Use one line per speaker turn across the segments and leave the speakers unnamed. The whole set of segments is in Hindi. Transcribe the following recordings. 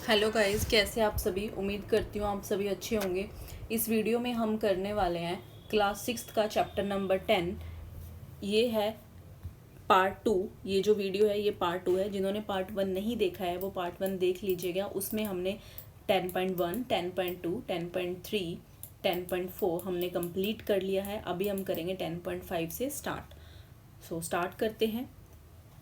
हेलो गाइस, कैसे आप सभी। उम्मीद करती हूँ आप सभी अच्छे होंगे। इस वीडियो में हम करने वाले हैं क्लास 6 का चैप्टर नंबर 10। ये है पार्ट 2। ये जो वीडियो है ये पार्ट 2 है। जिन्होंने पार्ट 1 नहीं देखा है वो पार्ट 1 देख लीजिएगा। उसमें हमने 10.1, 10.2, 10.3, 10.4 हमने कंप्लीट कर लिया है। अभी हम करेंगे 10.5 से स्टार्ट। सो स्टार्ट करते हैं।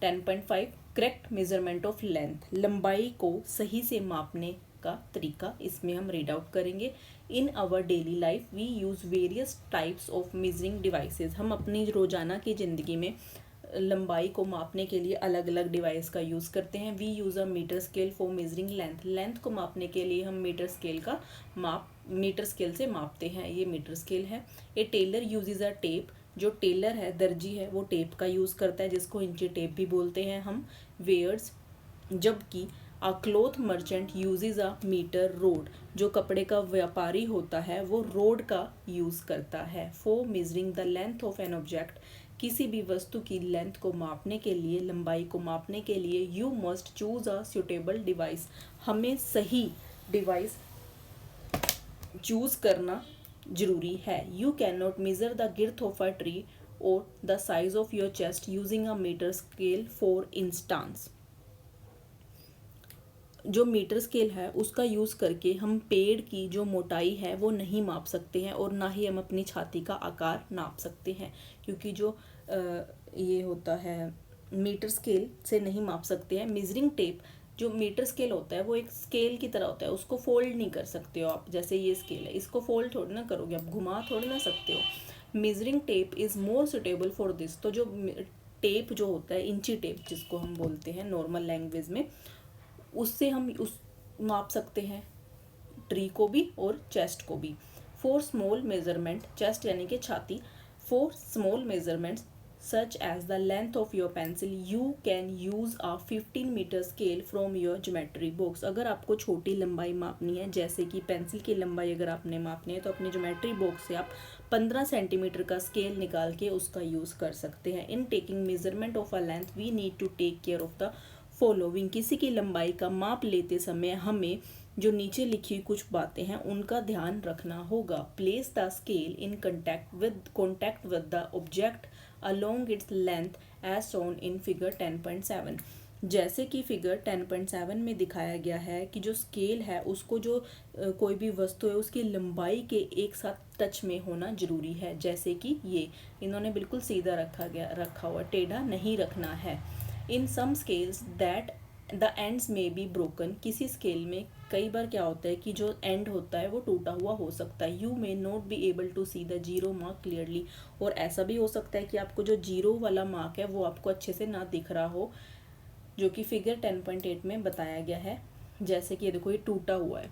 10.5 करेक्ट मेजरमेंट ऑफ लेंथ, लंबाई को सही से मापने का तरीका इसमें हम रीड आउट करेंगे। In our daily life we use various types of measuring devices. हम अपनी रोज़ाना की ज़िंदगी में लंबाई को मापने के लिए अलग अलग डिवाइस का यूज़ करते हैं। We use a metre scale for measuring length. Length को मापने के लिए हम मीटर स्केल से मापते हैं। ये मीटर स्केल है। ए टेलर यूजेज अ टेप। जो टेलर है, दर्जी है, वो टेप का यूज़ करता है जिसको इंची टेप भी बोलते हैं हम। वेयर्स। जबकि a cloth merchant uses a metre rod. जो कपड़े का व्यापारी होता है वो रोड का यूज़ करता है। For measuring the length of an object. किसी भी वस्तु की लेंथ को मापने के लिए, लंबाई को मापने के लिए you must choose a suitable device. हमें सही डिवाइस चूज करना जरूरी है। You can not measure the girth of a tree और the size of your chest using a metre scale for instance. जो मीटर स्केल है उसका यूज़ करके हम पेड़ की जो मोटाई है वो नहीं माप सकते हैं और ना ही हम अपनी छाती का आकार नाप सकते हैं, क्योंकि जो ये होता है मीटर स्केल से नहीं माप सकते हैं। मेजरिंग टेप, जो मीटर स्केल होता है वो एक स्केल की तरह होता है, उसको फोल्ड नहीं कर सकते हो आप। जैसे ये स्केल है, इसको फोल्ड थोड़ी ना करोगे आप, घुमा थोड़ी ना सकते हो। Measuring tape is more suitable for this. तो जो टेप जो होता है, इंची टेप जिसको हम बोलते हैं नॉर्मल लैंग्वेज में, उससे हम उस माप सकते हैं ट्री को भी और चेस्ट को भी। फॉर स्मॉल मेजरमेंट, चेस्ट यानी कि छाती, for small measurements such as the length of your pencil you can use a 15 metre scale from your geometry box. अगर आपको छोटी लंबाई मापनी है, जैसे कि पेंसिल की लंबाई अगर आपने मापनी है, तो अपने ज्योमेट्री बॉक्स से आप 15 सेंटीमीटर का स्केल निकाल के उसका यूज़ कर सकते हैं। In taking measurement of a length we need to take care of the following. किसी की लंबाई का माप लेते समय हमें जो नीचे लिखी कुछ बातें हैं उनका ध्यान रखना होगा। Place the scale in contact with the object along its length as shown in figure 10.7। जैसे कि फिगर 10.7 में दिखाया गया है कि जो स्केल है उसको जो कोई भी वस्तु है उसकी लंबाई के एक साथ टच में होना जरूरी है। जैसे कि ये इन्होंने बिल्कुल सीधा रखा हुआ, टेढ़ा नहीं रखना है। इन सम स्केल्स दैट द एंड्स में बी ब्रोकन। किसी स्केल में कई बार क्या होता है कि जो एंड होता है वो टूटा हुआ हो सकता है। You may not be able to see the zero mark clearly. और ऐसा भी हो सकता है कि आपको जो जीरो वाला मार्क है वो आपको अच्छे से ना दिख रहा हो, जो कि फिगर 10.8 में बताया गया है। जैसे कि ये देखो, ये टूटा हुआ है,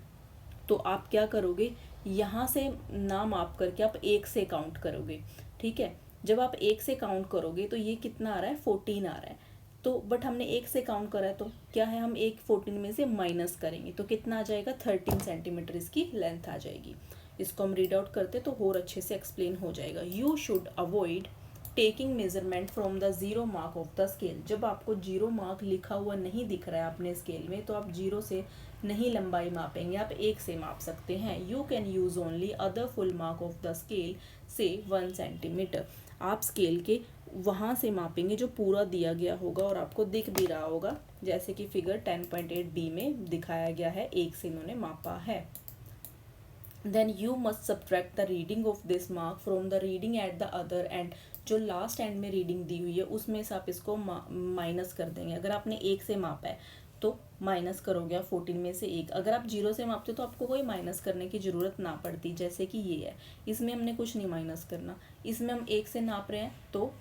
तो आप क्या करोगे, यहाँ से ना माप करके आप एक से काउंट करोगे। ठीक है, जब आप एक से काउंट करोगे तो ये कितना आ रहा है, 14 आ रहा है। तो बट हमने एक से काउंट करा है तो क्या है, हम एक 14 में से माइनस करेंगे तो कितना आ जाएगा, 13 सेंटीमीटर इसकी लेंथ आ जाएगी। इसको हम रीड आउट करते तो और अच्छे से एक्सप्लेन हो जाएगा। You should avoid taking measurement from the zero mark of the scale. जब आपको जीरो मार्क लिखा हुआ नहीं दिख रहा है अपने स्केल में तो आप जीरो से नहीं लंबाई मापेंगे, आप एक से माप सकते हैं। You can use only other full mark of the scale से 1 सेंटीमीटर। आप स्केल के वहाँ से मापेंगे जो पूरा दिया गया होगा और आपको दिख भी रहा होगा, जैसे कि फिगर 10.8 बी में दिखाया गया है, एक से इन्होंने मापा है। Then you must subtract the reading of this mark from the reading at the other end. जो लास्ट एंड में रीडिंग दी हुई है उसमें से आप इसको माइनस कर देंगे। अगर आपने एक से मापा है तो माइनस करोगे आप 14 में से एक। अगर आप जीरो से मापते तो आपको कोई माइनस करने की ज़रूरत ना पड़ती, जैसे कि ये है, इसमें हमने कुछ नहीं माइनस करना। इसमें हम एक से नाप रहे हैं तो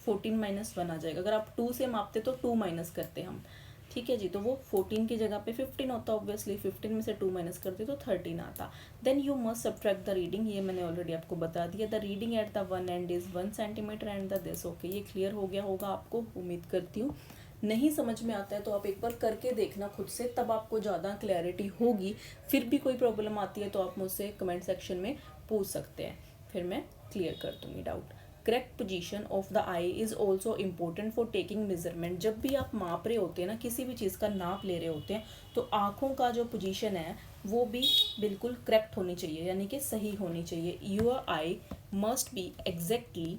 14 - 1 आ जाएगा। अगर आप 2 से मापते तो 2 माइनस करते हम। ठीक है जी, तो वो 14 की जगह पे 15 होता, ऑब्वियसली 15 में से 2 माइनस करते तो 13 आता। Then you must subtract the reading, ये मैंने ऑलरेडी आपको बता दिया। The reading at the one end is 1 centimetre and the this. Okay, ये क्लियर हो गया होगा आपको, उम्मीद करती हूँ। नहीं समझ में आता है तो आप एक बार करके देखना खुद से, तब आपको ज़्यादा क्लैरिटी होगी। फिर भी कोई प्रॉब्लम आती है तो आप मुझसे कमेंट सेक्शन में पूछ सकते हैं, फिर मैं क्लियर कर दूँगी doubt. Correct position of the I is also important for taking measurement. जब भी आप माप रहे होते हैं ना, किसी भी चीज़ का नाप ले रहे होते हैं, तो आँखों का जो पोजीशन है वो भी बिल्कुल करेक्ट होनी चाहिए, यानी कि सही होनी चाहिए। Your I must be exactly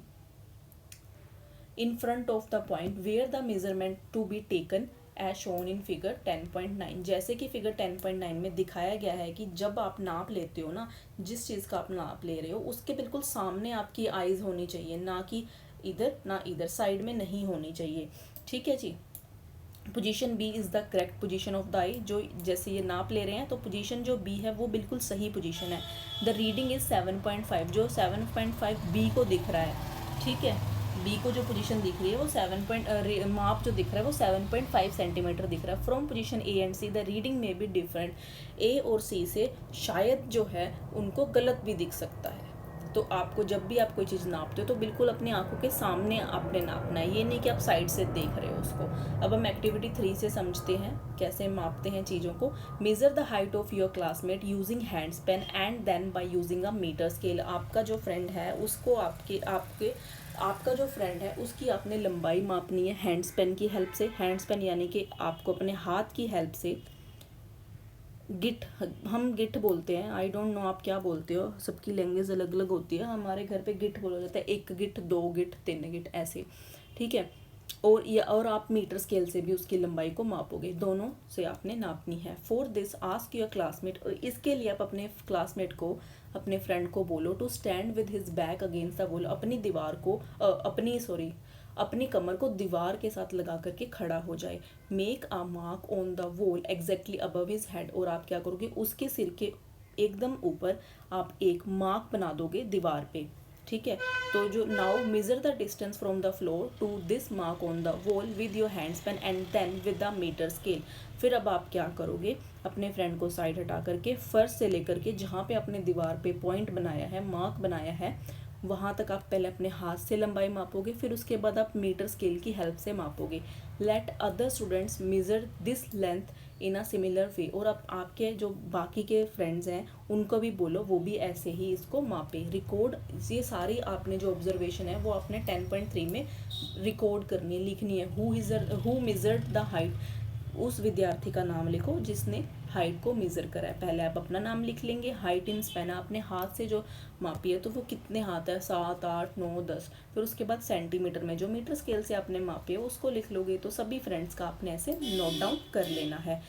in front of the point where the measurement to be taken as shown in figure 10.9। जैसे कि फिगर 10.9 में दिखाया गया है कि जब आप नाप लेते हो ना, जिस चीज़ का आप नाप ले रहे हो उसके बिल्कुल सामने आपकी आईज होनी चाहिए, ना कि इधर ना इधर, साइड में नहीं होनी चाहिए। ठीक है जी। Position B is the correct position of the eye. जो जैसे ये नाप ले रहे हैं तो पोजीशन जो बी है वो बिल्कुल सही पोजीशन है। द रीडिंग इज़ 7.5, जो 7.5 बी को दिख रहा है। ठीक है, बी को जो पोजीशन दिख रही है वो माप जो दिख रहा है वो 7.5 सेंटीमीटर दिख रहा है। From position A and see the reading में भी डिफरेंट। ए और सी से शायद जो है उनको गलत भी दिख सकता है। तो आपको जब भी आप कोई चीज़ नापते हो तो बिल्कुल अपनी आंखों के सामने आपने नापना है, ये नहीं कि आप साइड से देख रहे हो उसको। अब हम एक्टिविटी 3 से समझते हैं कैसे मापते हैं चीज़ों को। Measure the height of your classmate using hands pen and then by using a metre scale. आपका जो फ्रेंड है उसको आपका जो फ्रेंड है उसकी आपने लंबाई मापनी है हैंड्स पेन की हेल्प से। हैंड्स पेन यानी कि आपको अपने हाथ की हेल्प से, गिट, हम गिट बोलते हैं, आई डोंट नो आप क्या बोलते हो, सबकी लैंग्वेज अलग अलग होती है। हमारे घर पे गिट बोला जाता है, 1 गिट 2 गिट 3 गिट ऐसे। ठीक है, और आप मीटर स्केल से भी उसकी लंबाई को मापोगे, दोनों से आपने नापनी है। For this ask your classmate, इसके लिए आप अपने क्लासमेट को, अपने फ्रेंड को बोलो to stand with his back against the wall, अपनी दीवार को अपनी कमर को दीवार के साथ लगा करके खड़ा हो जाए। Make a mark on the wall exactly above his head, और आप क्या करोगे, उसके सिर के एकदम ऊपर आप एक मार्क बना दोगे दीवार पे। ठीक है, तो जो now measure the distance from the floor to this mark on the wall with your hand pen and then with the metre scale. फिर अब आप क्या करोगे, अपने फ्रेंड को साइड हटा करके फर्श से लेकर के जहाँ पे अपने दीवार पे पॉइंट बनाया है, मार्क बनाया है, वहाँ तक आप पहले अपने हाथ से लंबाई मापोगे, फिर उसके बाद आप मीटर स्केल की हेल्प से मापोगे। Let other students measure this length in a similar way, और अब आपके जो बाकी के फ्रेंड्स हैं उनको भी बोलो वो भी ऐसे ही इसको मापे। रिकॉर्ड, ये सारी आपने जो ऑब्जर्वेशन है वो आपने 10.3 में रिकॉर्ड करनी है, लिखनी है। हु मेजर्ड द हाइट, उस विद्यार्थी का नाम लिखो जिसने हाइट को मेज़र करा है। पहले आप अपना नाम लिख लेंगे, हाइट इन स्पैन आपने हाथ से जो मापी है तो वो कितने हाथ है, 7 8 9 10, फिर उसके बाद सेंटीमीटर में जो मीटर स्केल से आपने मापी है उसको लिख लोगे। तो सभी फ्रेंड्स का आपने ऐसे नोट डाउन कर लेना है।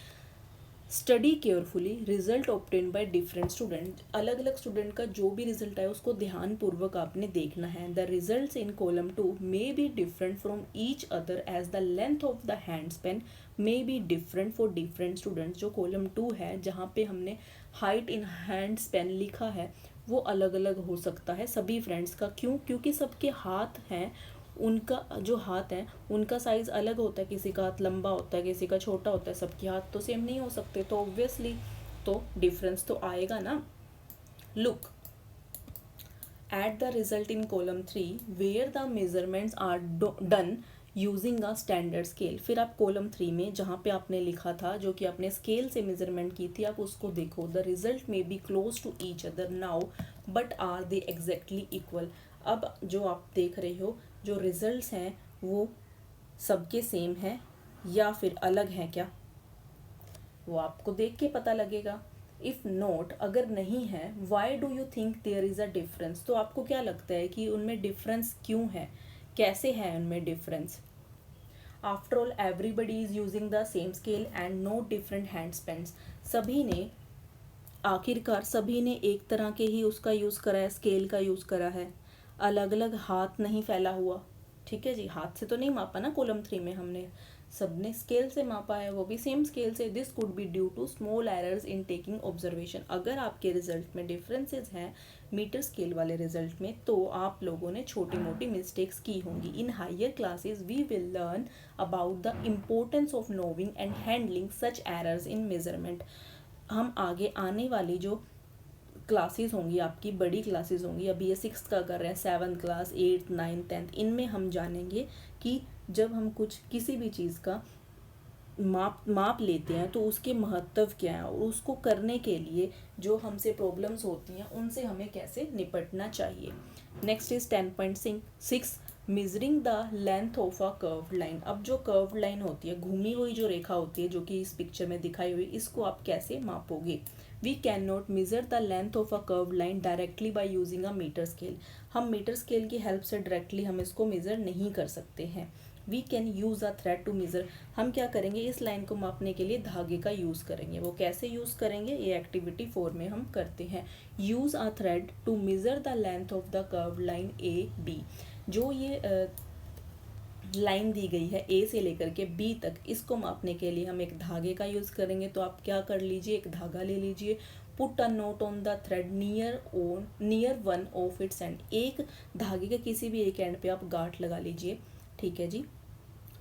Study carefully result obtain by different student, अलग अलग स्टूडेंट का जो भी रिजल्ट है उसको ध्यानपूर्वक आपने देखना है। The results in column 2 may be different from each other as the length of the hand span may be different for different students. जो कॉलम 2 है जहाँ पे हमने हाइट इन हैंड स्पेन लिखा है वो अलग अलग हो सकता है सभी फ्रेंड्स का। क्यों? क्योंकि सबके हाथ हैं, उनका जो हाथ है उनका साइज़ अलग होता है, किसी का हाथ लंबा होता है, किसी का छोटा होता है, सबके हाथ तो सेम नहीं हो सकते, तो ऑब्वियसली तो डिफरेंस तो आएगा ना। Look at the result in column 3 where the measurements are done using a standard scale. फिर आप कॉलम 3 में जहाँ पे आपने लिखा था, जो कि आपने स्केल से मेजरमेंट की थी, आप उसको देखो। The result may be close to each other now but are they exactly equal. अब जो आप देख रहे हो, जो रिजल्ट्स हैं वो सबके सेम हैं या फिर अलग हैं क्या, वो आपको देख के पता लगेगा। इफ़ नॉट, अगर नहीं है, why do you think there is a difference, तो आपको क्या लगता है कि उनमें डिफरेंस क्यों है, कैसे है उनमें difference. After all everybody is using the same scale and no different hand spans. सभी ने, आखिरकार सभी ने एक तरह के ही उसका यूज़ करा है, स्केल का यूज़ करा है, अलग अलग हाथ नहीं फैला हुआ। ठीक है जी, हाथ से तो नहीं मापा ना कॉलम 3 में हमने, सबने स्केल से मापा है, वो भी सेम स्केल से। This could be due to small errors in taking observation. अगर आपके रिजल्ट में डिफरेंसेस हैं मीटर स्केल वाले रिजल्ट में, तो आप लोगों ने छोटी मोटी मिस्टेक्स की होंगी। In higher classes we will learn about the importance of knowing and handling such errors in measurement. हम आगे आने वाली जो क्लासेस होंगी, आपकी बड़ी क्लासेस होंगी, अभी ये 6th का कर रहे हैं, 7th class 8th 9th 10th, इनमें हम जानेंगे कि जब हम किसी भी चीज़ का माप लेते हैं तो उसके महत्व क्या है और उसको करने के लिए जो हमसे प्रॉब्लम्स होती हैं उनसे हमें कैसे निपटना चाहिए। Next is 10.6 measuring the length of a curved line. अब जो कर्व्ड लाइन होती है, घूमी हुई जो रेखा होती है जो कि इस पिक्चर में दिखाई हुई, इसको आप कैसे मापोगे। We can not measure the length of a curved line directly by using a metre scale. हम मीटर स्केल की हेल्प से डायरेक्टली हम इसको मेज़र नहीं कर सकते हैं। We can use a thread to measure. हम क्या करेंगे, इस लाइन को मापने के लिए धागे का यूज़ करेंगे। वो कैसे यूज़ करेंगे, ये एक्टिविटी 4 में हम करते हैं। Use a thread to measure the length of the curved line A B. जो ये लाइन दी गई है ए से लेकर के बी तक, इसको मापने के लिए हम एक धागे का यूज़ करेंगे। तो आप क्या कर लीजिए, एक धागा ले लीजिए। Put a note on the thread near one of its and. एक धागे के किसी भी एक एंड पे आप गांठ लगा लीजिए, ठीक है जी।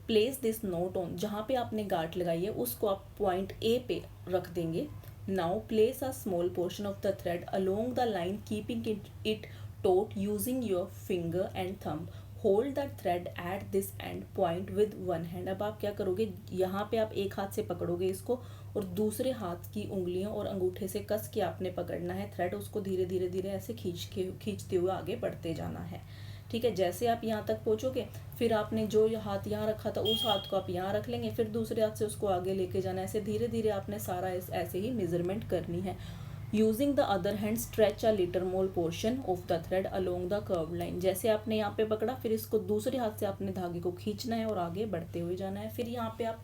प्लेस दिस नोट ऑन, जहाँ पे आपने गांठ लगाई है उसको आप पॉइंट ए पे रख देंगे। Now place a small portion of the thread along the line keeping it taut using your finger and thumb. Hold the thread at this and point with one hand. अब आप क्या करोगे, यहाँ पे आप एक हाथ से पकड़ोगे इसको और दूसरे हाथ की उंगलियों और अंगूठे से कस के आपने पकड़ना है थ्रेड। उसको धीरे धीरे धीरे ऐसे खींचते हुए आगे बढ़ते जाना है, ठीक है। जैसे आप यहाँ तक पहुँचोगे, फिर आपने जो हाथ यहाँ रखा था उस हाथ को आप यहाँ रख लेंगे, फिर दूसरे हाथ से उसको आगे लेके जाना है। ऐसे धीरे धीरे आपने सारा ऐसे ही मेजरमेंट करनी है। Using the other hand stretch a litre mole portion of the thread along the curve line. जैसे आपने यहाँ पे पकड़ा, फिर इसको दूसरे हाथ से आपने धागे को खींचना है और आगे बढ़ते हुए जाना है। फिर यहाँ पे आप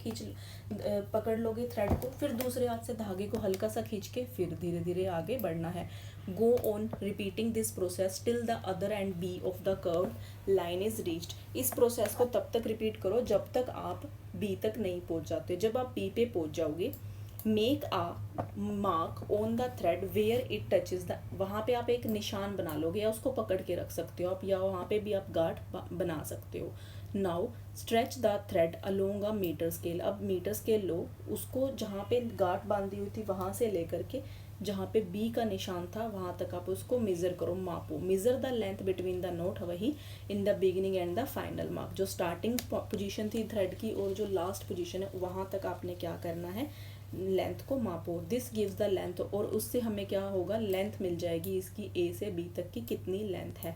पकड़ लोगे थ्रेड को, फिर दूसरे हाथ से धागे को हल्का सा खींच के फिर धीरे धीरे आगे बढ़ना है। Go on repeating this process till the other end B of the curve line is reached. इस प्रोसेस को तब तक रिपीट करो जब तक आप बी तक नहीं पहुँच जाते। जब आप बी पे पहुँच जाओगे, make a mark on the thread where it touches the, वहाँ पे आप एक निशान बना लोगे या उसको पकड़ के रख सकते हो आप, या वहाँ पे भी आप गांठ बना सकते हो। Now stretch the thread along a metre scale. अब मीटर स्केल लो, उसको जहाँ पे गांठ बांधी हुई थी वहाँ से लेकर के जहाँ पे बी का निशान था वहाँ तक आप उसको मेज़र करो, मापो। Measure the length between the knot, वही in the beginning and the final mark. जो स्टार्टिंग पोजीशन थी थ्रेड की और जो लास्ट पोजीशन है वहाँ तक आपने क्या करना है, लेंथ को मापो। दिस गिव्स द लेंथ, और उससे हमें क्या होगा, लेंथ मिल जाएगी इसकी ए से बी तक की कितनी लेंथ है।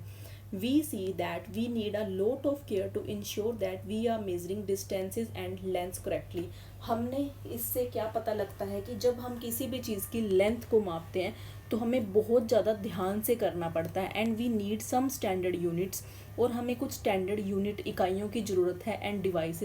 We see that we need a lot of care to ensure that we are measuring distances and lengths correctly. हमने इससे क्या पता लगता है कि जब हम किसी भी चीज़ की लेंथ को मापते हैं तो हमें बहुत ज़्यादा ध्यान से करना पड़ता है। And we need some standard units, और हमें कुछ स्टैंडर्ड यूनिट इकाइयों की ज़रूरत है। एंड डिवाइस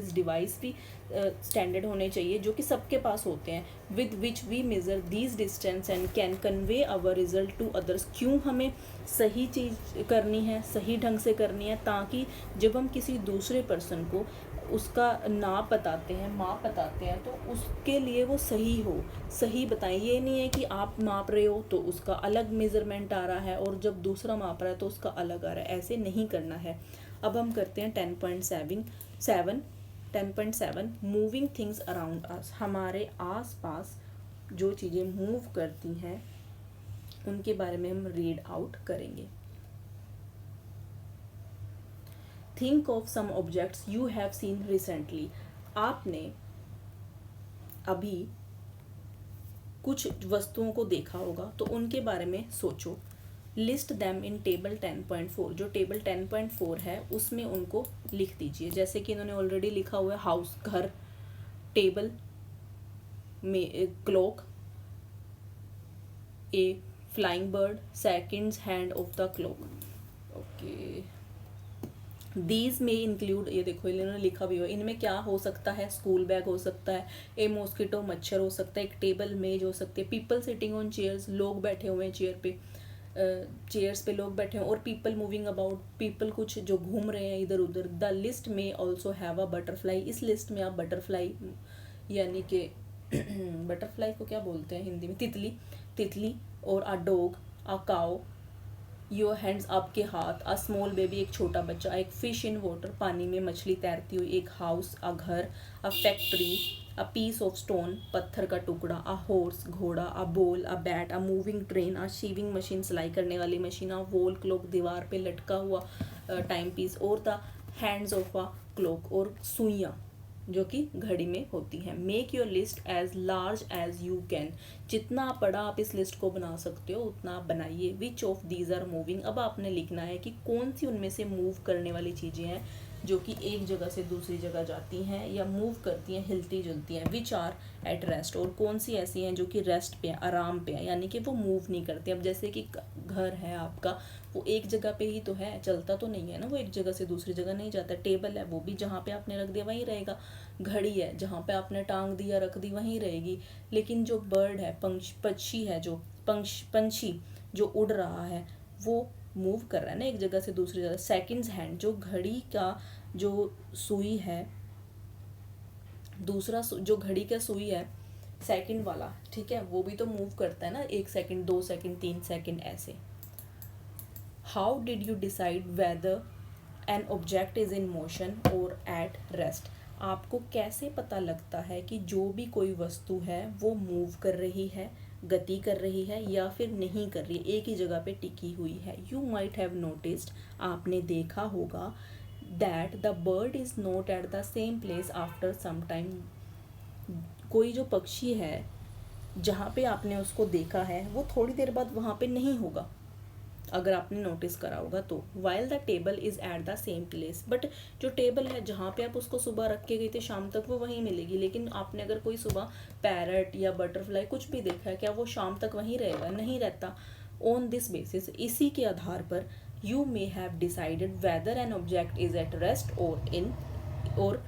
भी स्टैंडर्ड होने चाहिए जो कि सबके पास होते हैं। With which we measure these distance and can convey our result to others. क्यों हमें सही चीज़ करनी है, सही ढंग से करनी है, ताकि जब हम किसी दूसरे पर्सन को उसका नाप बताते हैं, माप बताते हैं, तो उसके लिए वो सही हो, सही बताएं। ये नहीं है कि आप माप रहे हो तो उसका अलग मेज़रमेंट आ रहा है और जब दूसरा माप रहा है तो उसका अलग आ रहा है। ऐसे नहीं करना है। अब हम करते हैं 10.7 मूविंग थिंग्स अराउंड अस। हमारे आस पास जो चीज़ें मूव करती हैं उनके बारे में हम रीड आउट करेंगे। Think of some objects you have seen recently. आपने अभी कुछ वस्तुओं को देखा होगा तो उनके बारे में सोचो। List them in table 10.4। जो टेबल 10.4 है उसमें उनको लिख दीजिए। जैसे कि इन्होंने ऑलरेडी लिखा हुआ है हाउस, घर, टेबल में clock, A flying bird, seconds hand of the clock. Okay, these में इंक्लूड, ये देखो इन्होंने लिखा भी हो, इनमें क्या हो सकता है, स्कूल बैग हो सकता है, ए मॉस्किटो मच्छर हो सकता है, एक टेबल मेज हो सकती है, पीपल सिटिंग ऑन चेयर्स, लोग बैठे हुए हैं चेयर पे, चेयर्स पे लोग बैठे हैं, और पीपल मूविंग अबाउट, पीपल कुछ जो घूम रहे हैं इधर उधर। द लिस्ट में ऑल्सो हैव अ बटरफ्लाई। इस लिस्ट में आप बटरफ्लाई यानी कि बटरफ्लाई को क्या बोलते हैं हिंदी में, तितली, तितली, और a dog, a cow, your hands, आपके हाथ, अ स्मॉल बेबी, एक छोटा बच्चा, एक फिश इन वाटर, पानी में मछली तैरती हुई, एक हाउस, अ घर, a factory, a piece of stone, पत्थर का टुकड़ा, अ हॉर्स, घोड़ा, a ball, a bat, a moving train, a sewing machine, सिलाई करने वाली मशीन, अ वॉल क्लॉक, दीवार पे लटका हुआ टाइम पीस, और the hands of a clock, और सुइयाँ, जो कि घड़ी में होती है। Make your list as large as you can, जितना बड़ा आप इस लिस्ट को बना सकते हो उतना आप बनाइए। Which of these are moving, अब आपने लिखना है कि कौन सी उनमें से मूव करने वाली चीज़ें हैं जो कि एक जगह से दूसरी जगह जाती हैं या मूव करती हैं, हिलती जुलती हैं। विच आर एट रेस्ट, और कौन सी ऐसी हैं जो कि रेस्ट पे हैं, आराम पे हैं, यानी कि वो मूव नहीं करती। अब जैसे कि घर है आपका, वो एक जगह पे ही तो है, चलता तो नहीं है ना, वो एक जगह से दूसरी जगह नहीं जाता। टेबल है, वो भी जहाँ पे आपने रख दिया वहीं रहेगा। घड़ी है, जहाँ पे आपने टांग दिया रख दी वहीं रहेगी। लेकिन जो बर्ड है, पक्षी है, जो पंछी जो उड़ रहा है, वो मूव कर रहा है ना एक जगह से दूसरी जगह। सेकंड्स हैंड, जो घड़ी का जो सुई है, दूसरा जो घड़ी का सुई है सेकंड वाला, ठीक है, वो भी तो मूव करता है ना, 1 सेकंड, 2 सेकंड, 3 सेकंड ऐसे। How did you decide whether an object is in motion और एट रेस्ट, आपको कैसे पता लगता है कि जो भी कोई वस्तु है वो मूव कर रही है, गति कर रही है या फिर नहीं कर रही है, एक ही जगह पे टिकी हुई है। यू माइट हैव नोटिस्ड, आपने देखा होगा, that the bird is not at the same place after some time, कोई जो पक्षी है जहाँ पे आपने उसको देखा है वो थोड़ी देर बाद वहाँ पे नहीं होगा, अगर आपने नोटिस करा होगा तो। While the table is eight the same place, but जो टेबल है जहाँ पे आप उसको सुबह रख के गए थे शाम तक वो वहीं मिलेगी। लेकिन आपने अगर कोई सुबह पैरट या बटरफ्लाई कुछ भी देखा है, क्या वो शाम तक वहीं रहेगा? नहीं रहता। ऑन दिस बेसिस, इसी के आधार पर, you may have decided weather an object is at rest और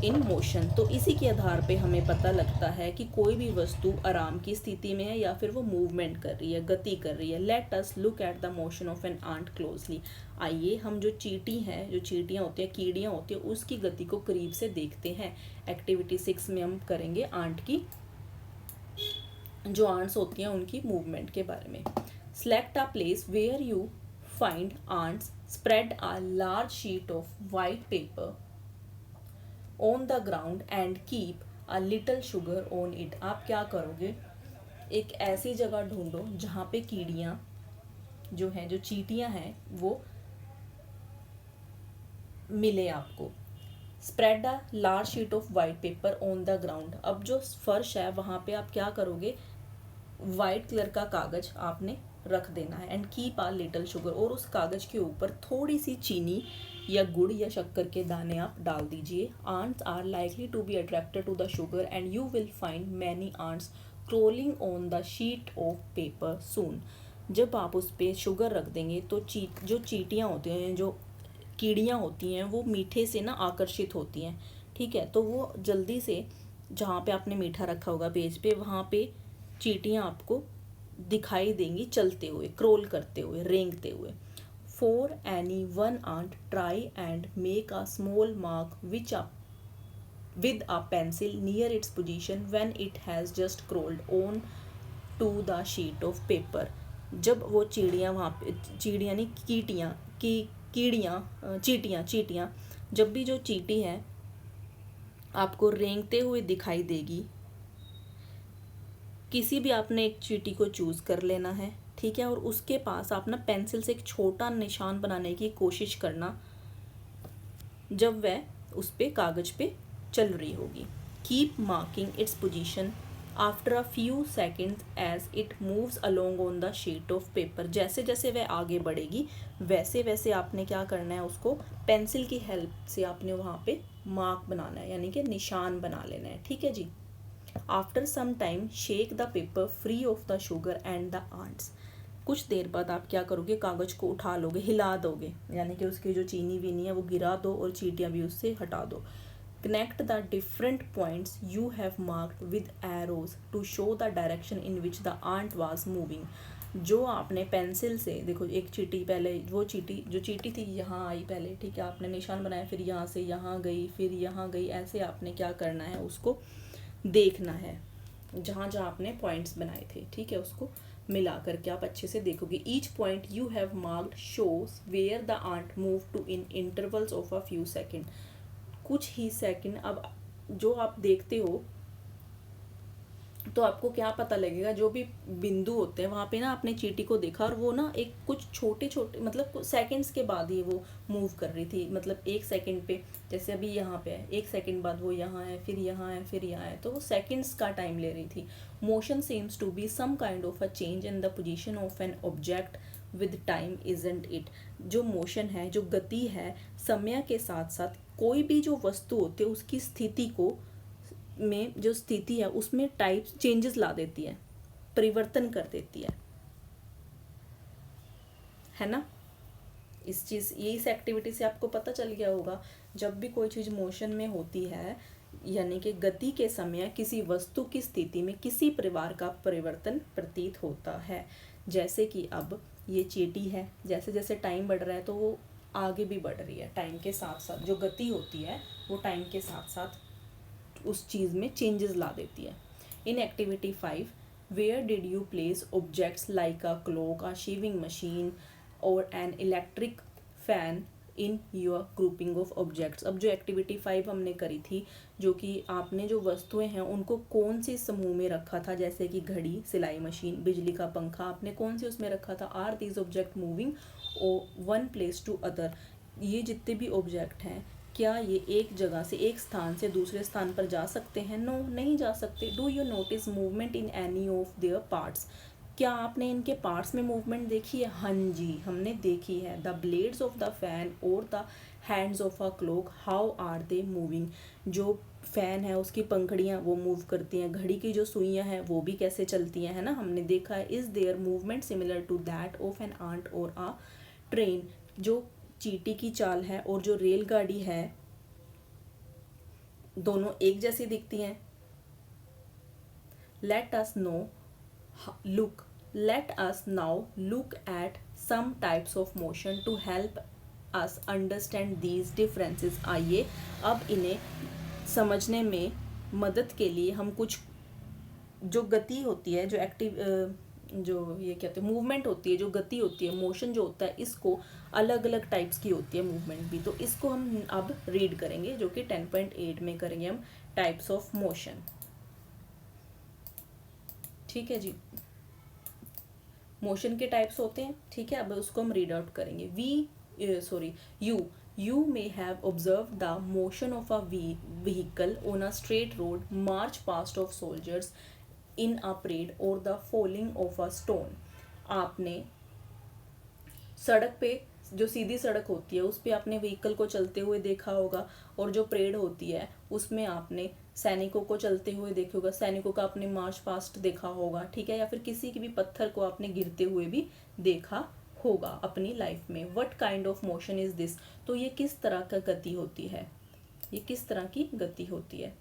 इन मोशन, तो इसी के आधार पे हमें पता लगता है कि कोई भी वस्तु आराम की स्थिति में है या फिर वो मूवमेंट कर रही है, गति कर रही है। Let us look at the motion of an ant closely, आइए हम जो चींटी हैं, जो चींटियाँ होती हैं, कीड़ियाँ होती हैं, उसकी गति को करीब से देखते हैं। एक्टिविटी 6 में हम करेंगे आंट की, जो आंट्स होती हैं उनकी मूवमेंट के बारे में। Select a place where you find ants, spread a large sheet of white paper on the ground and keep a little sugar on it, आप क्या करोगे, एक ऐसी जगह ढूंढो जहाँ पे कीड़ियाँ जो हैं, जो चींटियाँ हैं, वो मिले आपको। Spread a large sheet of white paper on the ground, अब जो फर्श है वहाँ पे आप क्या करोगे, वाइट कलर का कागज आपने रख देना है। And keep uh little sugar, और उस कागज के ऊपर थोड़ी सी चीनी या गुड़ या शक्कर के दाने आप डाल दीजिए। Ants are likely to be attracted to the sugar and you will find many ants crawling on the sheet of paper soon, जब आप उस पर शुगर रख देंगे तो जो चींटियाँ होती हैं, जो कीड़ियाँ होती हैं, वो मीठे से ना आकर्षित होती हैं, ठीक है, तो वो जल्दी से जहाँ पे आपने मीठा रखा होगा पेज पे, वहाँ पे चींटियाँ आपको दिखाई देंगी चलते हुए, क्रोल करते हुए, रेंगते हुए। For any one ant try and make a small mark which up with a pencil near its position when it has just crawled on to the sheet of paper, जब वो चिड़ियाँ वहाँ पे, चिड़ियाँ नहीं, चींटियाँ, जब भी जो चींटी है आपको रेंगते हुए दिखाई देगी, किसी भी आपने एक चींटी को चूज़ कर लेना है, ठीक है, और उसके पास आप ना पेंसिल से एक छोटा निशान बनाने की कोशिश करना जब वह उस पे कागज पे चल रही होगी। Keep marking its position after a few seconds as it moves along on the sheet of paper, जैसे जैसे वह आगे बढ़ेगी वैसे वैसे आपने क्या करना है, उसको पेंसिल की हेल्प से आपने वहाँ पे मार्क बनाना है, यानी कि निशान बना लेना है, ठीक है जी। After some time shake the paper free of the sugar and the ants, कुछ देर बाद आप क्या करोगे, कागज़ को उठा लोगे, हिला दोगे, यानी कि उसकी जो चीनी वीनी है वो गिरा दो और चींटियाँ भी उससे हटा दो। Connect the different points you have marked with arrows to show the direction in which the ant was moving, जो आपने पेंसिल से, देखो एक चींटी पहले, वो चींटी जो चींटी थी यहाँ आई पहले, ठीक है, आपने निशान बनाया, फिर यहाँ से यहाँ गई, फिर यहाँ गई, ऐसे आपने क्या करना है, उसको देखना है, जहाँ जहाँ आपने पॉइंट्स बनाए थे, ठीक है, उसको मिला करके आप अच्छे से देखोगे। Each point you have marked shows where the ant move to in intervals of a few second, कुछ ही सेकंड, अब जो आप देखते हो तो आपको क्या पता लगेगा, जो भी बिंदु होते हैं वहाँ पे ना आपने चींटी को देखा और वो ना एक कुछ छोटे छोटे मतलब सेकंड्स के बाद ही वो मूव कर रही थी, मतलब 1 सेकंड पे, जैसे अभी यहाँ पे है 1 सेकंड बाद वो यहाँ है, फिर यहाँ है, फिर यहाँ है, तो वो सेकंड्स का टाइम ले रही थी। Motion seems to be some kind of a change in the position of an object with time isn't it. जो मोशन है, जो गति है, समय के साथ साथ कोई भी जो वस्तु होती है उसकी स्थिति को में जो स्थिति है उसमें टाइप चेंजेस ला देती है, परिवर्तन कर देती है ना। इस चीज़ ये इस एक्टिविटी से आपको पता चल गया होगा, जब भी कोई चीज़ मोशन में होती है यानी कि गति के समय किसी वस्तु की स्थिति में किसी प्रकार का परिवर्तन प्रतीत होता है। जैसे कि अब ये चींटी है, जैसे जैसे टाइम बढ़ रहा है तो वो आगे भी बढ़ रही है, टाइम के साथ साथ जो गति होती है वो टाइम के साथ साथ उस चीज़ में चेंजेस ला देती है। In activity 5, where did you place objects like a clock, a shaving machine और an electric fan in your grouping of objects. अब जो एक्टिविटी 5 हमने करी थी, जो कि आपने जो वस्तुएं हैं उनको कौन से समूह में रखा था, जैसे कि घड़ी, सिलाई मशीन, बिजली का पंखा, आपने कौन से उसमें रखा था। Are these object moving o one place to other, ये जितने भी ऑब्जेक्ट हैं क्या ये एक जगह से, एक स्थान से दूसरे स्थान पर जा सकते हैं। नो, नहीं जा सकते। Do you notice movement in any of their parts, क्या आपने इनके पार्ट्स में मूवमेंट देखी है। हाँ जी, हमने देखी है। The blades of the fan और the hands of a clock, how are they moving, जो फैन है उसकी पंखड़ियाँ वो मूव करती हैं, घड़ी की जो सुइयाँ हैं वो भी कैसे चलती हैं, है ना, हमने देखा है। Is there movement similar to that of an ant और अ ट्रेन, जो चींटी की चाल है और जो रेलगाड़ी है दोनों एक जैसी दिखती हैं। Let us know look let us now look at some types of motion to help us understand these differences। आइए अब इन्हें समझने में मदद के लिए हम कुछ जो गति होती है, जो एक्टिव जो ये कहते हैं मूवमेंट होती है, जो गति होती है, मोशन जो होता है, इसको अलग अलग टाइप्स की होती है मूवमेंट भी, तो इसको हम अब रीड करेंगे, जो कि 10.8 में करेंगे हम टाइप्स ऑफ मोशन। ठीक है जी, मोशन के टाइप्स होते हैं, ठीक है। अब उसको हम रीड आउट करेंगे। You may have observe the motion of a vehicle on a straight road, march past of soldiers in a parade और the falling of a stone. आपने सड़क पे, जो सीधी सड़क होती है उस पे आपने व्हीकल को चलते हुए देखा होगा, और जो परेड होती है उसमें आपने सैनिकों को चलते हुए देखा होगा, सैनिकों का आपने मार्च पास्ट देखा होगा, ठीक है, या फिर किसी की भी पत्थर को आपने गिरते हुए भी देखा होगा अपनी लाइफ में। What kind of motion is this, तो ये किस तरह का गति होती है, ये किस तरह की गति होती है।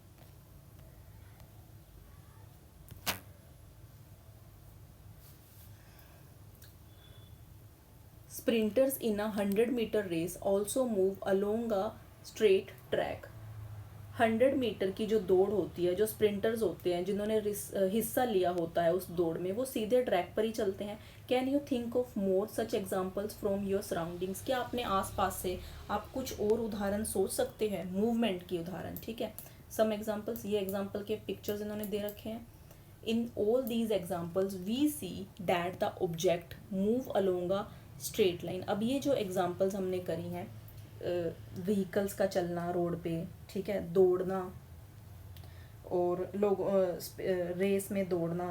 स्प्रिंटर्स इन अ 100-मीटर race also move along a straight track. 100 metre की जो दौड़ होती है, जो स्प्रिंटर्स होते हैं जिन्होंने हिस्सा लिया होता है उस दौड़ में, वो सीधे ट्रैक पर ही चलते हैं। Can you think of more such examples from your surroundings, क्या अपने आसपास से आप कुछ और उदाहरण सोच सकते हैं मूवमेंट की उदाहरण, ठीक है। सम एग्जाम्पल्स, ये एग्जाम्पल के पिक्चर्स इन्होंने दे रखे हैं। In all these examples we see that the object move along a straight line. अब ये जो एग्जाम्पल्स हमने करी हैं, व्हीकल्स का चलना रोड पे, ठीक है, दौड़ना और लोग रेस में दौड़ना,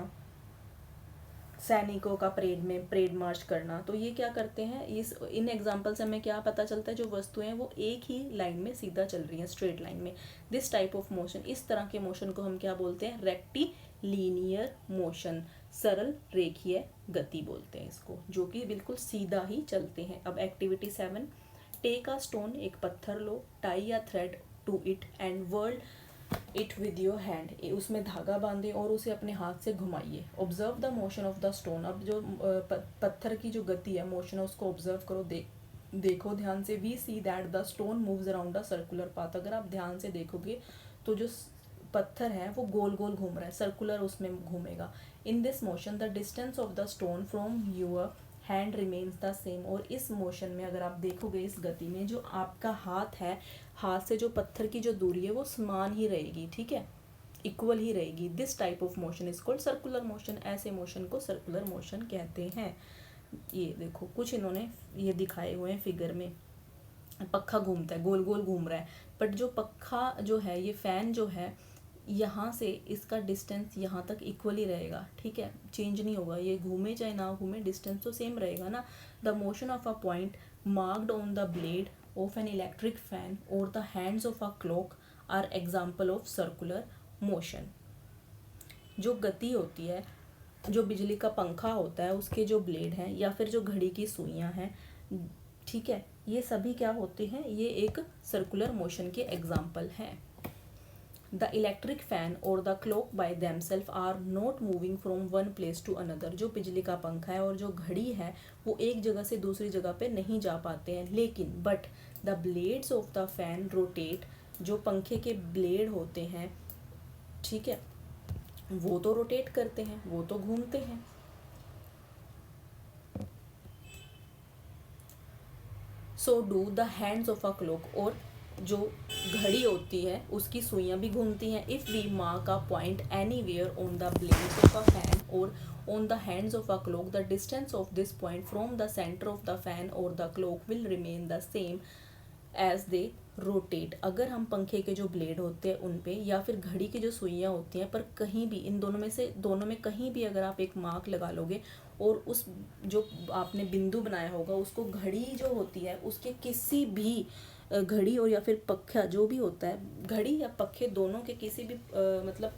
सैनिकों का परेड मार्च करना, तो ये क्या करते हैं, इन एग्जाम्पल से हमें क्या पता चलता है, जो वस्तुएं हैं वो एक ही लाइन में सीधा चल रही हैं, स्ट्रेट लाइन में। दिस टाइप ऑफ मोशन, इस तरह के मोशन को हम क्या बोलते हैं, रेक्टिलिनियर मोशन, सरल रेखीय गति बोलते हैं इसको, जो कि बिल्कुल सीधा ही चलते हैं। अब एक्टिविटी 7, टेक अ स्टोन, एक पत्थर लो, tie a thread to it and whirl it with your hand, उसमें धागा बांधे और उसे अपने हाथ से घुमाइए। Observe the motion of the stone, अब जो पत्थर की जो गति है, मोशन है, उसको ऑब्जर्व करो, देखो ध्यान से। We see that the stone moves around a circular path, अगर आप ध्यान से देखोगे तो जो पत्थर है वो गोल गोल घूम रहा है, सर्कुलर उसमें घूमेगा। In this motion the distance of the stone from your hand remains the same, और इस मोशन में अगर आप देखोगे, इस गति में जो आपका हाथ है, हाथ से जो पत्थर की जो दूरी है वो समान ही रहेगी, ठीक है, इक्वल ही रहेगी। This type of motion is called circular motion, ऐसे मोशन को सर्कुलर मोशन कहते हैं। ये देखो कुछ इन्होंने ये दिखाए हुए हैं फिगर में, पक्का घूमता है, गोल गोल घूम रहा है, बट जो पक्का जो है, ये फैन जो है, यहाँ से इसका डिस्टेंस यहाँ तक इक्वल ही रहेगा, ठीक है, चेंज नहीं होगा, ये घूमे चाहे ना घूमे डिस्टेंस तो सेम रहेगा ना। The motion of a point marked on the blade of an electric fan और the hands of a clock are example of circular motion. जो गति होती है, जो बिजली का पंखा होता है उसके जो ब्लेड हैं या फिर जो घड़ी की सुइयां हैं, ठीक है, ये सभी क्या होते हैं, ये एक सर्कुलर मोशन के एग्जाम्पल हैं। द इलेक्ट्रिक फैन और the clock by themselves are not moving from one place to another. जो बिजली का पंखा है और जो घड़ी है वो एक जगह से दूसरी जगह पे नहीं जा पाते हैं, लेकिन but the blades of the fan rotate, जो पंखे के ब्लेड होते हैं, ठीक है, वो तो रोटेट करते हैं, वो तो घूमते हैं। So do the hands of a clock, और जो घड़ी होती है उसकी सुइयां भी घूमती हैं। If we mark a point anywhere on the blades of a fan और on the hands of a clock, the distance of this point from the centre of the fan और the clock will remain the same as they rotate. अगर हम पंखे के जो ब्लेड होते हैं उन पे या फिर घड़ी की जो सुइयां होती हैं, पर कहीं भी इन दोनों में कहीं भी अगर आप एक मार्क लगा लोगे और उस जो आपने बिंदु बनाया होगा उसको घड़ी जो होती है उसके किसी भी घड़ी और या फिर पक्का जो भी होता है, घड़ी या पक्के दोनों के किसी भी मतलब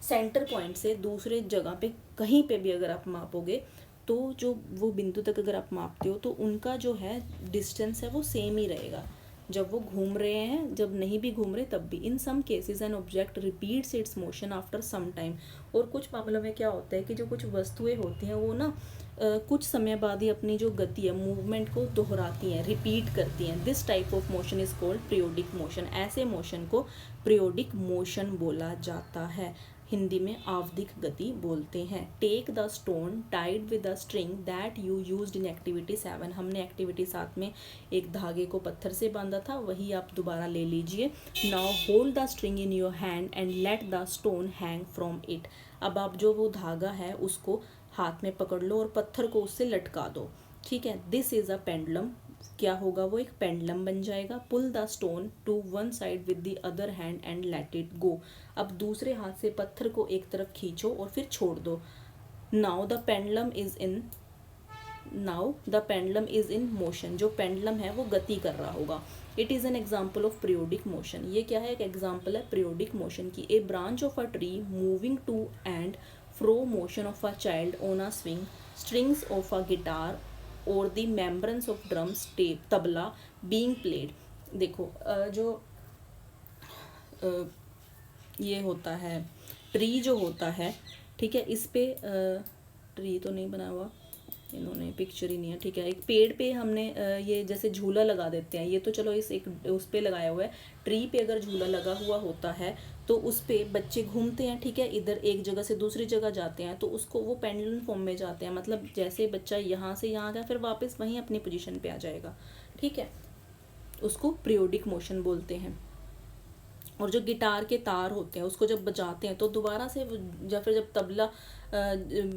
सेंटर पॉइंट से दूसरे जगह पे कहीं पे भी अगर आप मापोगे तो जो वो बिंदु तक अगर आप मापते हो तो उनका जो है डिस्टेंस है वो सेम ही रहेगा, जब वो घूम रहे हैं, जब नहीं भी घूम रहे तब भी। In some cases an object repeats its motion after some time. और कुछ मामलों में क्या होता है कि जो कुछ वस्तुएं होती हैं वो ना कुछ समय बाद ही अपनी जो गति है, मूवमेंट को दोहराती हैं, रिपीट करती हैं। This type of motion is called periodic motion. ऐसे मोशन को पीरियोडिक मोशन बोला जाता है, हिंदी में आवधिक गति बोलते हैं। Take the stone tied with the string that you used in activity 7। हमने एक्टिविटी 7 में एक धागे को पत्थर से बांधा था, वही आप दोबारा ले लीजिए। Now hold the string in your hand and let the stone hang from it. अब आप जो वो धागा है उसको हाथ में पकड़ लो और पत्थर को उससे लटका दो, ठीक है। This is a pendulum. क्या होगा, वो एक पेंडुलम बन जाएगा। Pull the stone to one side with the other hand and let it go. अब दूसरे हाथ से पत्थर को एक तरफ खींचो और फिर छोड़ दो। Now the pendulum is in motion. जो पेंडुलम है वो गति कर रहा होगा। It is an example of periodic motion. ये क्या है, एक एग्जाम्पल है पीरियोडिक मोशन की। A branch of a tree moving to and fro motion of a child on a swing, strings of a guitar और the membranes of drums, tape, tabla being played. देखो जो ये होता है ट्री जो होता है, ठीक है, इस पे ट्री तो नहीं बना हुआ इन्होंने, पिक्चर ही नहीं है, ठीक है। एक पेड़ पे हमने ये जैसे झूला लगा देते हैं, ये तो चलो इस एक उस पे लगाया हुआ है। ट्री पे अगर झूला लगा हुआ होता है तो उस पे बच्चे घूमते हैं, ठीक है, इधर एक जगह से दूसरी जगह जाते हैं, तो उसको वो पेंडुलम फॉर्म में जाते हैं, मतलब जैसे बच्चा यहाँ से यहाँ गया फिर वापस वहीं अपनी पोजीशन पे आ जाएगा, ठीक है, उसको पीरियोडिक मोशन बोलते हैं। और जो गिटार के तार होते हैं उसको जब बजाते हैं तो दोबारा से, या फिर जब तबला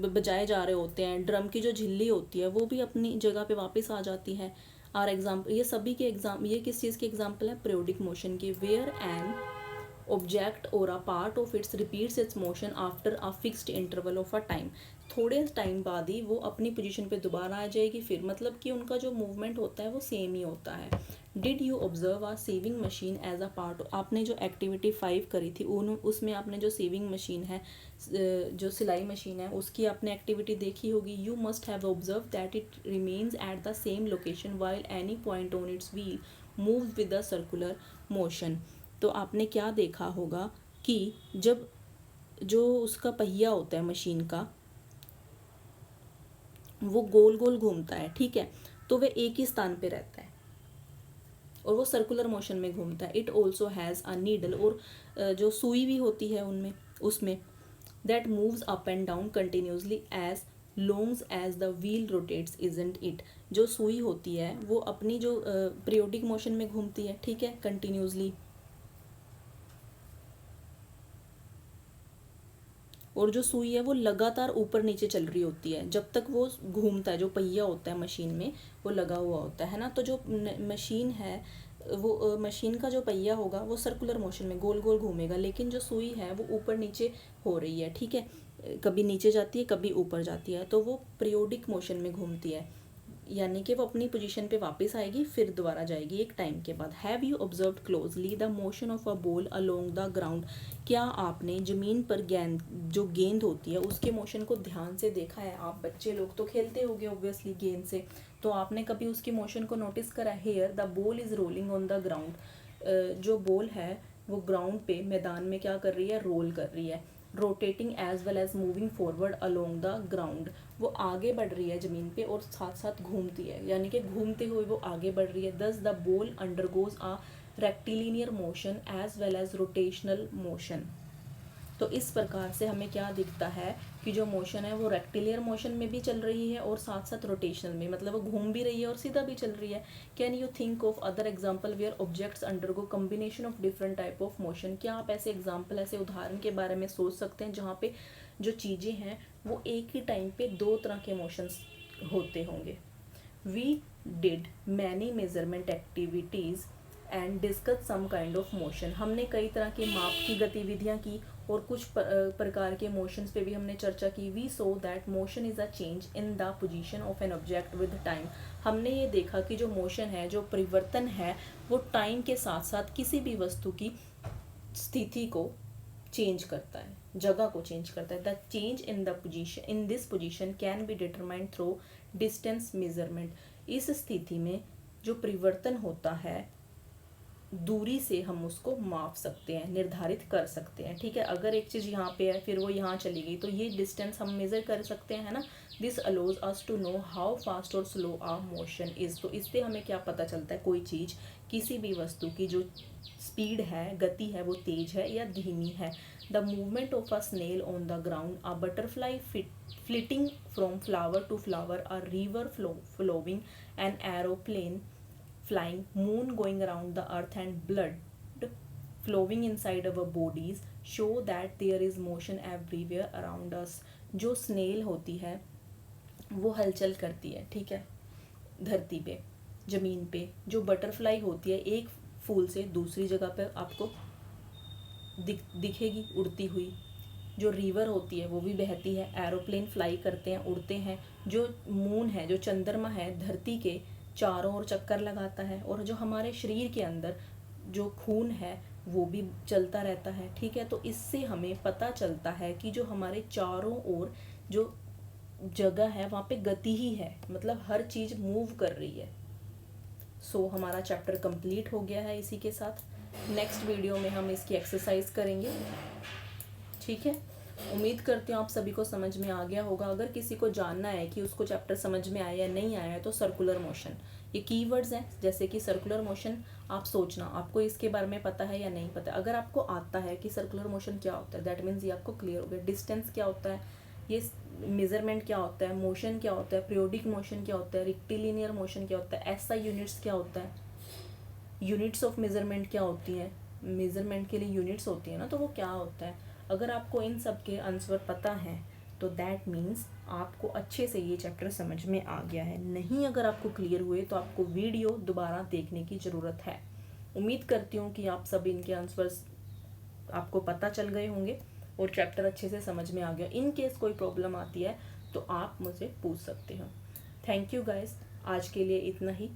बजाए जा रहे होते हैं, ड्रम की जो झिल्ली होती है वो भी अपनी जगह पे वापस आ जाती है। आर एग्जाम्पल, ये सभी के एग्जाम, ये किस चीज़ के एग्जाम्पल है, पीरियोडिक मोशन की। वेयर एन ऑब्जेक्ट और a part of its repeats its motion after a fixed interval of a time. थोड़े टाइम बाद ही वो अपनी पोजीशन पे दोबारा आ जाएगी, फिर मतलब कि उनका जो मूवमेंट होता है वो सेम ही होता है। Did you observe a sewing machine as a part, आपने जो एक्टिविटी 5 करी थी उसमें आपने जो सीविंग मशीन है, जो सिलाई मशीन है, उसकी आपने एक्टिविटी देखी होगी। You must have observe that it remains at the same location while any point on it's wheel move with the circular motion. तो आपने क्या देखा होगा कि जब जो उसका पहिया होता है मशीन का वो गोल गोल घूमता है, ठीक है, तो वह एक ही स्थान पे रहता है और वो सर्कुलर मोशन में घूमता है। It also has a needle, और जो सुई भी होती है उनमें उसमें that moves up and down continuously as long as the wheel rotates, isn't it. जो सुई होती है वो अपनी जो पीरियोडिक मोशन में घूमती है, ठीक है, कंटिन्यूसली। और जो सुई है वो लगातार ऊपर नीचे चल रही होती है जब तक वो घूमता है, जो पहिया होता है मशीन में वो लगा हुआ होता है ना। तो जो मशीन है वो मशीन का जो पहिया होगा वो सर्कुलर मोशन में गोल गोल घूमेगा, लेकिन जो सुई है वो ऊपर नीचे हो रही है, ठीक है, कभी नीचे जाती है कभी ऊपर जाती है, तो वो पीरियोडिक मोशन में घूमती है, यानी कि वो अपनी पोजीशन पे वापस आएगी फिर दोबारा जाएगी एक टाइम के बाद। Have you observed closely the motion of a ball along the ground? क्या आपने ज़मीन पर गेंद, जो गेंद होती है उसके मोशन को ध्यान से देखा है? आप बच्चे लोग तो खेलते होंगे ऑब्वियसली गेंद से, तो आपने कभी उसकी मोशन को नोटिस करा? Here the ball is rolling on the ground. जो बॉल है वो ग्राउंड पे मैदान में क्या कर रही है? रोल कर रही है। Rotating as well as moving forward along the ground, वो आगे बढ़ रही है ज़मीन पे और साथ साथ घूमती है, यानी कि घूमते हुए वो आगे बढ़ रही है। Thus the ball undergoes a rectilinear motion as well as rotational motion. तो इस प्रकार से हमें क्या दिखता है कि जो मोशन है वो रेक्टिलियर मोशन में भी चल रही है और साथ साथ रोटेशनल में, मतलब वो घूम भी रही है और सीधा भी चल रही है। Can you think of other example where objects undergo combination of different type of motion? क्या आप ऐसे एग्जाम्पल, ऐसे उदाहरण के बारे में सोच सकते हैं जहाँ पे जो चीज़ें हैं वो एक ही टाइम पे दो तरह के मोशंस होते होंगे? We did many measurement activities and discuss some kind of motion. हमने कई तरह के माप की गतिविधियाँ की और कुछ प्रकार के मोशंस पे भी हमने चर्चा की। We saw that motion is a change in the position of an object with time. हमने ये देखा कि जो मोशन है, जो परिवर्तन है, वो टाइम के साथ साथ किसी भी वस्तु की स्थिति को चेंज करता है, जगह को चेंज करता है। The change in the position in this position can be determined through distance measurement. इस स्थिति में जो परिवर्तन होता है दूरी से हम उसको माप सकते हैं, निर्धारित कर सकते हैं, ठीक है। अगर एक चीज़ यहाँ पे है फिर वो यहाँ चली गई तो ये डिस्टेंस हम मेज़र कर सकते हैं, है ना। This allows us to know how fast और स्लो आ मोशन इज़। तो इससे हमें क्या पता चलता है, कोई चीज़, किसी भी वस्तु की जो स्पीड है, गति है, वो तेज है या धीमी है। The movement of a snail on the ground, a butterfly flitting from flower to flower, a river flowing, an aeroplane flying, moon going around the earth, and blood flowing inside our bodies show that there is motion everywhere around us। जो स्नेल होती है वो हलचल करती है, ठीक है, धरती पे, ज़मीन पे। जो बटरफ्लाई होती है एक फूल से दूसरी जगह पे आपको दिखेगी उड़ती हुई। जो रिवर होती है वो भी बहती है, एरोप्लेन फ्लाई करते हैं, उड़ते हैं। जो मून है, जो चंद्रमा है, धरती के चारों ओर चक्कर लगाता है। और जो हमारे शरीर के अंदर जो खून है वो भी चलता रहता है, ठीक है। तो इससे हमें पता चलता है कि जो हमारे चारों ओर जो जगह है वहाँ पे गति ही है, मतलब हर चीज़ मूव कर रही है। सो हमारा चैप्टर कंप्लीट हो गया है इसी के साथ। नेक्स्ट वीडियो में हम इसकी एक्सरसाइज करेंगे, ठीक है। उम्मीद करती हूँ आप सभी को समझ में आ गया होगा। अगर किसी को जानना है कि उसको चैप्टर समझ में आया या नहीं आया तो सर्कुलर मोशन, ये कीवर्ड्स हैं, जैसे कि सर्कुलर मोशन, आप सोचना आपको इसके बारे में पता है या नहीं पता। अगर आपको आता है कि सर्कुलर मोशन क्या होता है, दैट मीन्स ये आपको क्लियर हो गया। डिस्टेंस क्या होता है, ये मेजरमेंट क्या होता है, मोशन क्या होता है, पीरियोडिक मोशन क्या होता है, रेक्टिलिनियर मोशन क्या होता है, एसआई यूनिट्स क्या होता है, यूनिट्स ऑफ मेजरमेंट क्या होती हैं, मेजरमेंट के लिए यूनिट्स होती है ना, तो वो क्या होता है। अगर आपको इन सब के आंसर पता है तो दैट मीन्स आपको अच्छे से ये चैप्टर समझ में आ गया है। नहीं अगर आपको क्लियर हुए तो आपको वीडियो दोबारा देखने की ज़रूरत है। उम्मीद करती हूँ कि आप सब इनके आंसर्स आपको पता चल गए होंगे और चैप्टर अच्छे से समझ में आ गया। इन केस कोई प्रॉब्लम आती है तो आप मुझे पूछ सकते हो। थैंक यू गाइस, आज के लिए इतना ही।